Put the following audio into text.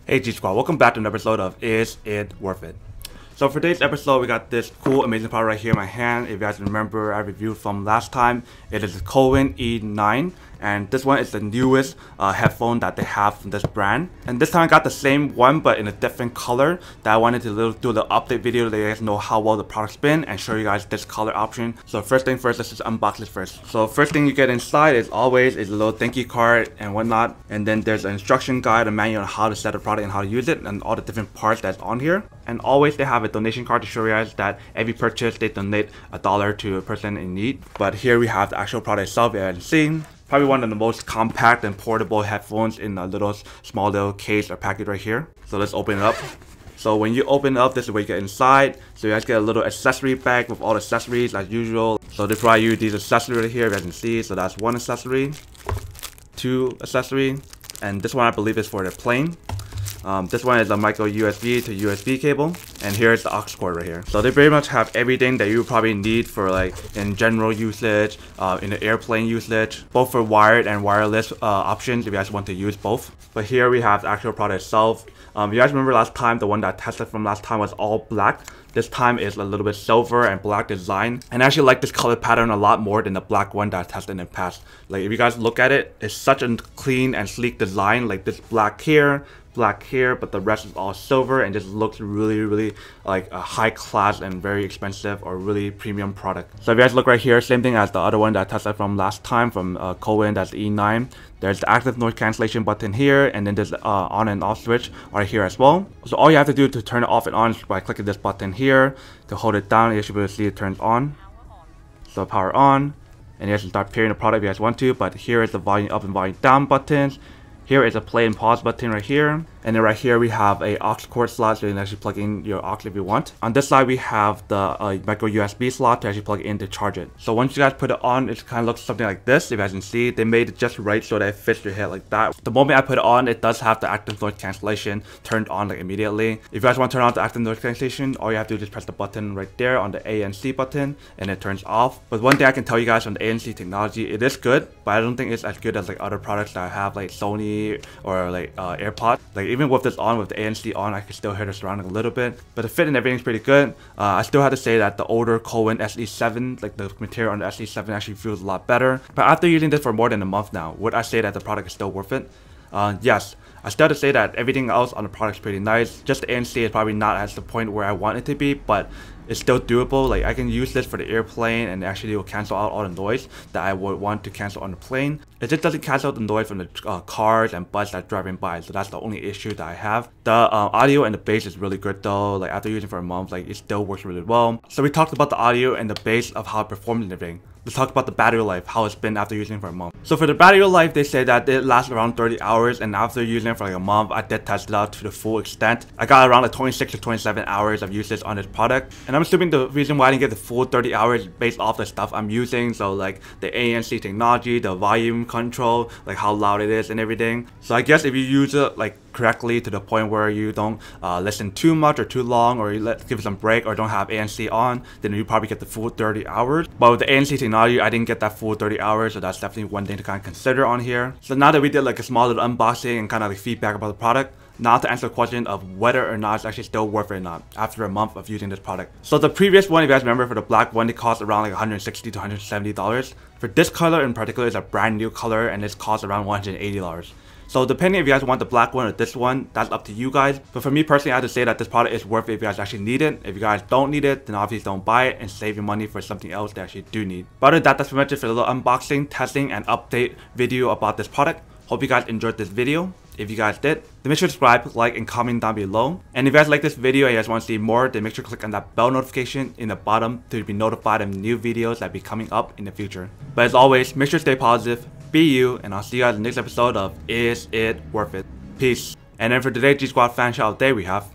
Hey G Squad, welcome back to an episode of Is It Worth It? So for today's episode, we got this cool, amazing product right here in my hand. If you guys remember, I reviewed from last time. It is the COWIN E9, and this one is the newest headphone that they have from this brand. And this time I got the same one, but in a different color. That I wanted to do the update video to let you guys know how well the product's been and show you guys this color option. So first thing first, let's just unbox this first. So first thing you get inside is always a little thank you card and whatnot. And then there's an instruction guide, a manual on how to set the product and how to use it, and all the different parts that's on here. And always they have a donation card to show you guys that every purchase they donate $1 to a person in need. But here we have the actual product itself, as you can see. Probably one of the most compact and portable headphones in a small little case or package right here. So let's open it up. So when you open it up, this is where you get inside. So you guys get a little accessory bag with all the accessories as usual. So they provide you these accessories right here, as you can see. So that's one accessory, two accessory, and this one I believe is for the plane. This one is a micro USB to USB cable, and here's the aux cord right here. So they pretty much have everything that you probably need for like in general usage, in the airplane usage, both for wired and wireless options if you guys want to use both. But here we have the actual product itself. You guys remember last time, the one that I tested from last time was all black. This time is a little bit silver and black design, and I actually like this color pattern a lot more than the black one that I tested in the past. Like if you guys look at it, it's such a clean and sleek design. Like this black here, but the rest is all silver and just looks really like a high class and very expensive or really premium product. So if you guys look right here, same thing as the other one that I tested from last time from COWIN, that's the E9. There's the active noise cancellation button here, and then there's the on and off switch right here as well. So all you have to do to turn it off and on is by clicking this button here. To hold it down, you should be able to see it turns on. So power on, and you guys can start pairing the product if you guys want to, but here is the volume up and volume down buttons. Here is a play and pause button right here. And then right here we have a aux cord slot, so you can actually plug in your aux if you want. On this side we have the micro USB slot to actually plug in to charge it. So once you guys put it on, it kind of looks something like this. If you guys can see, they made it just right so that it fits your head like that. The moment I put it on, it does have the active noise cancellation turned on like immediately. If you guys want to turn on the active noise cancellation, all you have to do is just press the button right there on the A and C button, and it turns off. But one thing I can tell you guys on the ANC technology, it is good, but I don't think it's as good as like other products that I have like Sony or like AirPods. Like even with this on, with the ANC on, I can still hear the surrounding a little bit, but the fit and everything's pretty good. I still have to say that the older COWIN SE7, like the material on the SE7 actually feels a lot better. But after using this for more than a month now, would I say that the product is still worth it? Yes. I still have to say that everything else on the product is pretty nice. Just the ANC is probably not at the point where I want it to be, but it's still doable. Like I can use this for the airplane, and actually it will cancel out all the noise that I would want to cancel on the plane. It just doesn't cancel out the noise from the cars and bus that's driving by, so that's the only issue that I have. The audio and the bass is really good though. Like after using it for a month, like it still works really well. So we talked about the audio and the bass of how it performs and everything. Let's talk about the battery life, how it's been after using it for a month. So for the battery life, they say that it lasts around 30 hours, and after using it for like a month, I did test it out to the full extent. I got around like 26 to 27 hours of usage on this product, and I'm assuming the reason why I didn't get the full 30 hours is based off the stuff I'm using. So like the ANC technology, the volume control, like how loud it is and everything. So I guess if you use it like correctly to the point where you don't listen too much or too long, or you give it some break, or don't have ANC on, then you probably get the full 30 hours. But with the ANC technology, I didn't get that full 30 hours, so that's definitely one thing to kind of consider on here. So now that we did like a small little unboxing and kind of like feedback about the product, now to answer the question of whether or not it's actually still worth it or not after a month of using this product. So the previous one, if you guys remember, for the black one, it cost around like $160 to $170. For this color in particular, it's a brand new color, and this costs around $180. So depending if you guys want the black one or this one, that's up to you guys. But for me personally, I have to say that this product is worth it if you guys actually need it. If you guys don't need it, then obviously don't buy it and save your money for something else that you actually do need. But other than that, that's pretty much it for the little unboxing, testing, and update video about this product. Hope you guys enjoyed this video. If you guys did, then make sure to subscribe, like, and comment down below. And if you guys like this video and you guys want to see more, then make sure to click on that bell notification in the bottom to be notified of new videos that will be coming up in the future. But as always, make sure to stay positive, be you, and I'll see you guys in the next episode of Is It Worth It? Peace. And then for today's G Squad fan shout out day, we have